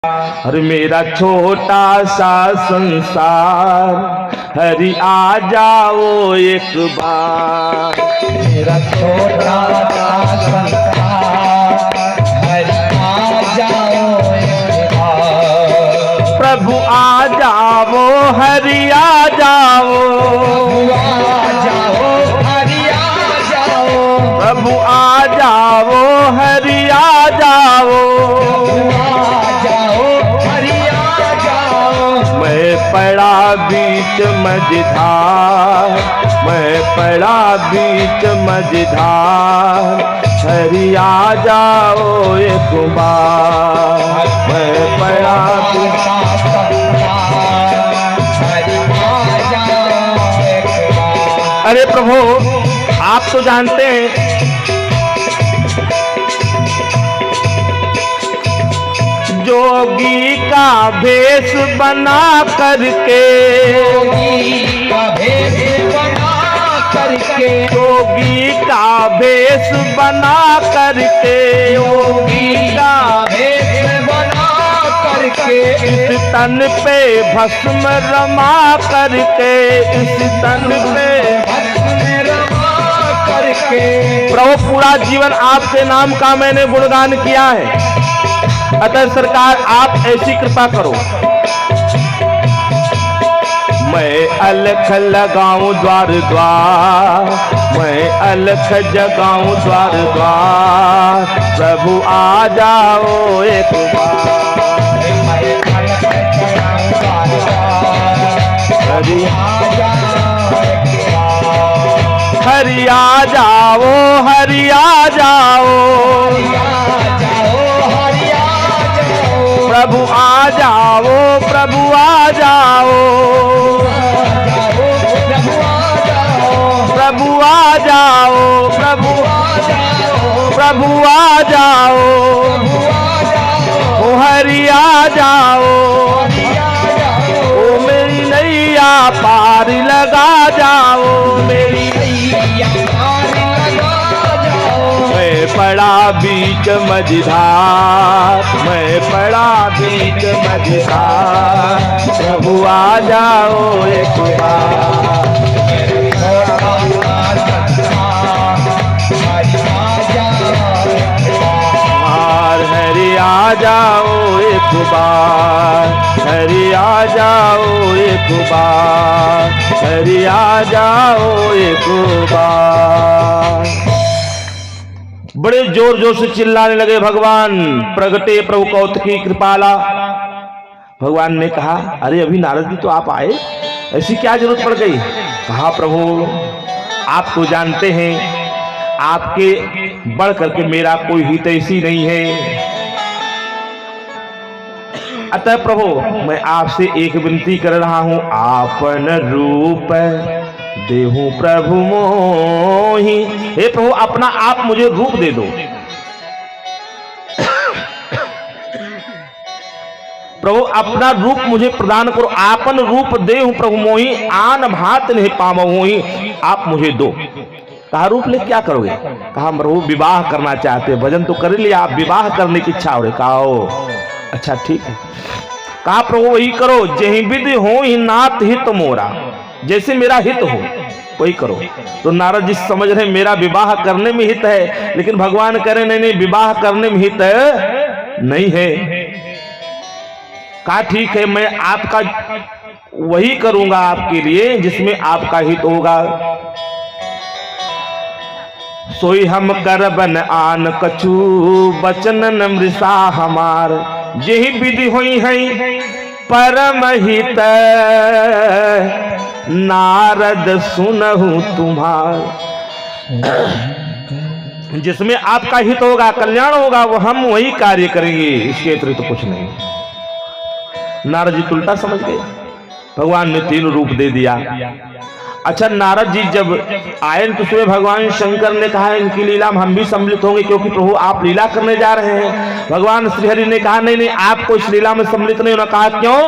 और मेरा छोटा सा संसार, हरि आ जाओ एक बार। मेरा छोटा सा संसार, हरि आ जाओ एक बार। प्रभु आ जाओ, हरि आ जाओ, आ जाओ, हरि आ जाओ। प्रभु आ जाओ, हरि आ जाओ, मैं पड़ा बीच मझधार, मैं पड़ा बीच मझधार, हरि आ जाओ एक बार। मैं पड़ा बीच अरे प्रभु आप तो जानते हैं जोगी का भेष बना करके, जोगी का भेष बना करके, जोगी का भेष बना करके, योगी का भेष बना करके, इस तन पे भस्म रमा करके, इस तन पे भस्म रमा करके। प्रभु पूरा जीवन आपके नाम का मैंने गुणगान किया है, अतः सरकार आप ऐसी कृपा करो। मैं अलख लगाऊं द्वार द्वार, मैं अलख जगाऊं द्वार द्वार, प्रभु आ जाओ एक बार। हरि हरि आ जाओ, हरि आ जाओ, प्रभु आ जाओ, प्रभु आ जाओ, प्रभु आ जाओ, प्रभु प्रभु आ जाओ, ओ हरि आ जाओ, ओ मेरी नैया पार लगा जाओ, मेरी मैं पड़ा बीच मझधार, मैं पड़ा बीच मझधार, प्रभु आ जाओ एक बार। हरि आ जाओ एक बार, हरि आ जाओ एक बार, हरि आ जाओ एक बार। बड़े जोर जोर से चिल्लाने लगे भगवान, प्रगटे प्रभु कौतुकी कृपाला। भगवान ने कहा अरे अभी नारद जी तो आप आए, ऐसी क्या जरूरत पड़ गई? कहा प्रभु आप तो जानते हैं आपके बढ़ करके मेरा कोई हितैषी नहीं है, अतः प्रभु मैं आपसे एक विनती कर रहा हूं, आपन रूप देहूं प्रभु मोहि। हे प्रभु अपना आप मुझे रूप दे दो। प्रभु अपना रूप मुझे प्रदान करो, आपन रूप देहूं प्रभु मोहि, आन भात नहीं पामोहि, आप मुझे दो। कहा रूप ले क्या करोगे? कहा प्रभु विवाह करना चाहते, भजन तो कर लिया, आप विवाह करने की इच्छा हो रही। कहा अच्छा ठीक है। कहा प्रभु वही करो, जही विधि हो ही नाथ हित मोरा, जैसे मेरा हित हो वही करो। तो नारद जी समझ रहे मेरा विवाह करने में हित है, लेकिन भगवान कह रहे नहीं विवाह करने में हित नहीं है। कहा ठीक है मैं आपका वही करूंगा आपके लिए जिसमें आपका हित होगा। सोई हम करबन आन कछु, बचन नमृषा हमार, यही विधि हुई है परम हित, नारद सुनहु तुम्हार। जिसमें आपका हित होगा, कल्याण होगा, वो हम वही कार्य करेंगे, इसके अतिरिक्त तो कुछ नहीं। नारद जी उल्टा समझ गए, भगवान ने 3 रूप दे दिया। अच्छा नारद जी जब आए तो उसमें भगवान शंकर ने कहा इनकी लीला में हम भी सम्मिलित होंगे, क्योंकि प्रभु आप लीला करने जा रहे हैं। भगवान श्रीहरि ने कहा नहीं नहीं आपको इस लीला में सम्मिलित नहीं होना। कहा क्यों?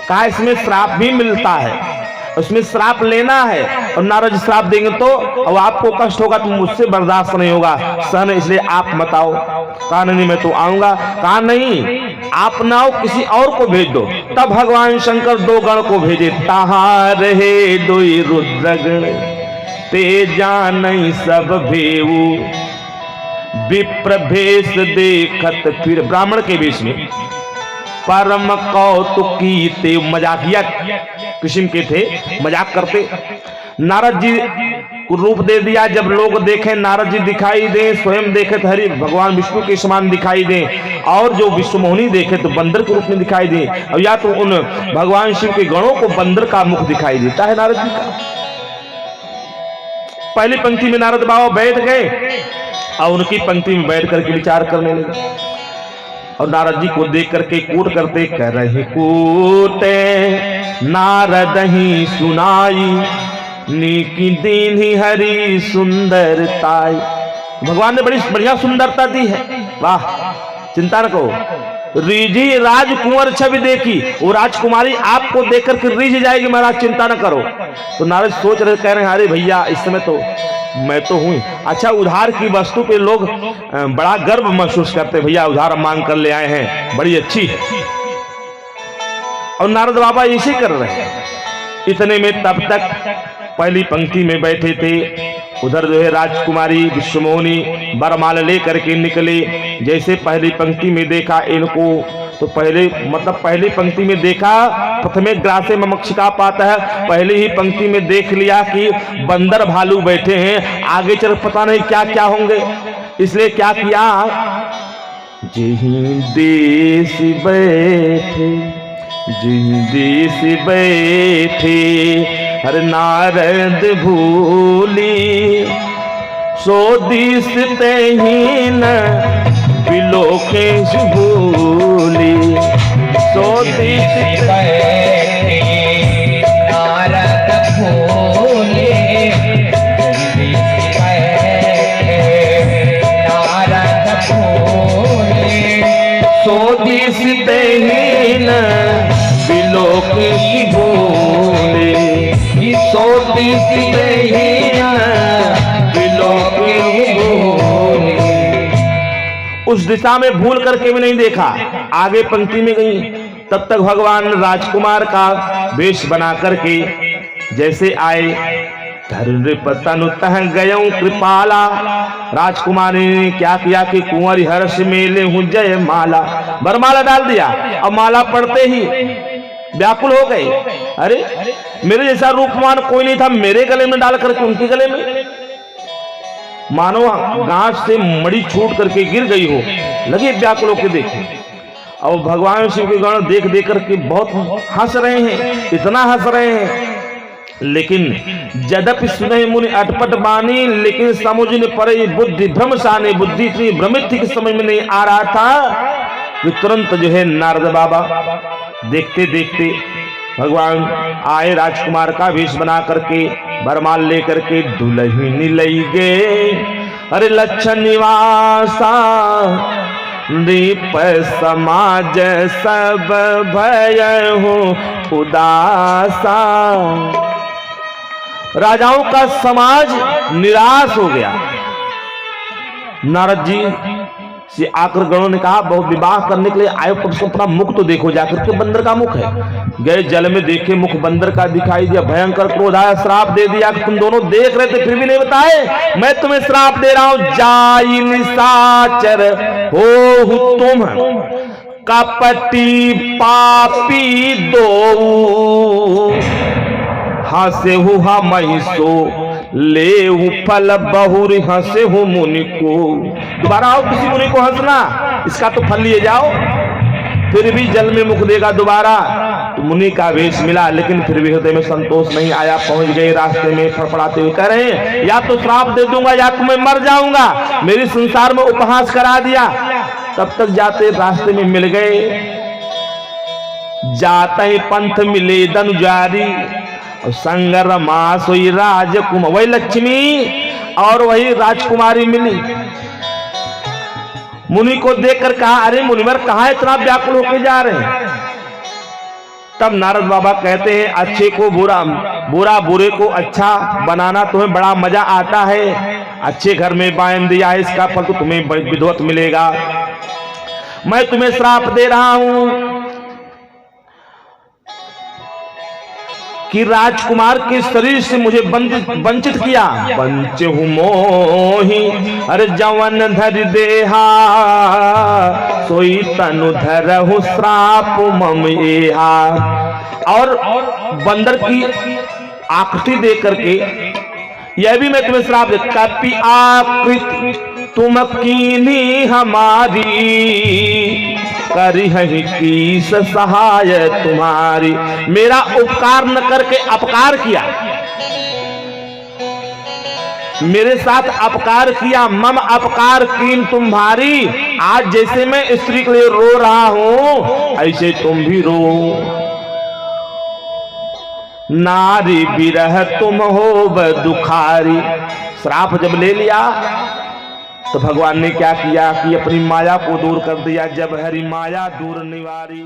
कहा इसमें श्राप भी मिलता है, उसमें श्राप लेना है, और नारद जी श्राप देंगे तो अब आपको कष्ट होगा, तो मुझसे बर्दाश्त नहीं होगा सहन, इसलिए आप मत आओ। कहा नहीं मैं तो आऊंगा। कहा नहीं आप ना हो किसी और को भेज दो। तब भगवान शंकर 2 गण को भेजे। तहां रहे 2 रुद्रगण, ते जानई सब भेऊ, विप्र भेष देखत फिर, ब्राह्मण के वेश में, परम कौतुकी ते, मजाकिया किस्म के थे, मजाक करते। नारद जी को रूप दे दिया। जब लोग देखें नारद जी दिखाई दें, स्वयं देखे तो हरि भगवान विष्णु के समान दिखाई दें, और जो विश्वमोहिनी देखे तो बंदर के रूप में दिखाई दें, और या तो उन भगवान शिव के गणों को बंदर का मुख दिखाई देता है नारद जी का। पहली पंक्ति में नारद बाबा बैठ गए और उनकी पंक्ति में बैठ करके विचार करने लगे। और नारद जी को देख करके कूट करते, कह रहे कूटे नारद ही सुनाई, नीकी दीन ही हरी सुंदरताई। भगवान ने बड़ी बढ़िया सुंदरता दी है, वाह, चिंता न करो। रीझी राजकुंवर छवि देखी, वो राजकुमारी आपको देख करके रीझ जाएगी महाराज, चिंता न करो। तो नारद सोच रहे, कह रहे हैं अरे भैया इस समय तो मैं तो हूं। अच्छा, उधार की वस्तु पे लोग बड़ा गर्व महसूस करते, भैया उधार मांग कर ले आए हैं, बड़ी अच्छी है। और नारद बाबा इसे कर रहे हैं। इतने में तब तक पहली पंक्ति में बैठे थे, उधर जो है राजकुमारी विश्वमोहिनी वरमाल लेकर के निकले। जैसे पहली पंक्ति में देखा इनको, तो पहली पंक्ति में देखा, प्रथमे ग्रासे ममक्षिका पाता है, पहली ही पंक्ति में देख लिया कि बंदर भालू बैठे हैं, आगे चल पता नहीं क्या क्या होंगे। इसलिए क्या किया, जिहि देश बैठे, जिहि देश बैठे हर नारद भूली, सो दिस तहीन बिलोके भूली, सो दिस बैठे नारद भूले, नारद भूले, सो दिस तहीन बिलोके भूली, सो दिस तहीन बिलोके भूली। उस दिशा में भूल करके भी नहीं देखा, आगे पंक्ति में गई। तब तक भगवान राजकुमार का वेश बना करके जैसे आए, धर्मपतनु तह गयऊं कृपाला। राजकुमारी ने क्या किया कि कुंवर हर्ष मेले हूं जय माला, बरमाला डाल दिया। अब माला पढ़ते ही व्याकुल हो गए, अरे मेरे जैसा रूपमान कोई नहीं था, मेरे गले में डाल करके उनके गले में, मानो गांठ से मड़ी छूट करके गिर गई हो, लगे व्याकुल होकर देखे। और भगवान शिव के गण देख देख करके बहुत हंस रहे हैं, इतना हंस रहे हैं। लेकिन जदपि सुने मुनि अटपट बानी, लेकिन समझ न पड़े बुद्धि भ्रम साने, बुद्धि इतनी भ्रमित थी कि समझ में नहीं आ रहा था कि तुरंत जो है नारद बाबा देखते देखते भगवान आए, राजकुमार का वेश बना करके बरमाल लेकर के दुल्हनी लई गए। अरे लक्षण निवासा दीप समाज सब भय हो उदासा। राजाओं का समाज निराश हो गया। नारद जी से आकर गणों ने कहा, बहुत विवाह करने के लिए आयो, कम से कम अपना मुख तो देखो जाकर के, बंदर का मुख है। गए जल में देखे, मुख बंदर का दिखाई दिया, भयंकर क्रोध आया, श्राप दे दिया कि तुम दोनों देख रहे थे फिर भी नहीं बताए, मैं तुम्हें श्राप दे रहा हूं, जाई निशाचर हो तुम कपटी पापी दो, हंसे हुआ महिषो ले फल बहुर, हंसे हो मुनि को। दोबारा आओ किसी मुनि को हंसना, इसका तो फल लिए जाओ। फिर भी जल में मुख देगा दोबारा। तो मुनि का वेश मिला, लेकिन फिर भी हृदय में संतोष नहीं आया। पहुंच गए रास्ते में फड़फड़ाते हुए, कह रहे हैं या तो श्राप दे दूंगा या तो मैं मर जाऊंगा, मेरी संसार में उपहास करा दिया। तब तक जाते रास्ते में मिल गए, जाते ही पंथ मिले धनुजारी, और संगर मास हुई राजकुमार, वही लक्ष्मी और वही राजकुमारी मिली। मुनि को देखकर कहा, अरे मुनिवर कहां इतना व्याकुल होके जा रहे हैं। तब नारद बाबा कहते हैं, अच्छे को बुरा, बुरा बुरे को अच्छा बनाना तुम्हें बड़ा मजा आता है। अच्छे घर में बायन दिया है, इसका फल तो तुम्हें विधिवत मिलेगा। मैं तुम्हें श्राप दे रहा हूं कि राजकुमार के शरीर से मुझे वंचित किया। पंच हूं मोही अरे जवन धर देहा, सोई तनु धरहु श्राप मम एहा। और बंदर की आकृति दे करके यह भी मैं तुम्हें श्राप दे, कपि आकृति तुम कीनी हमारी, करिहि कीस सहाय तुम्हारी। मेरा उपकार न करके अपकार किया, मेरे साथ अपकार किया। मम अपकार कीन तुम्हारी। आज जैसे मैं स्त्री के लिए रो रहा हूं ऐसे तुम भी रो। नारी बिरह तुम हो दुखारी। श्राप जब ले लिया तो भगवान ने क्या किया कि अपनी माया को दूर कर दिया। जब हरि माया दूर निवारी।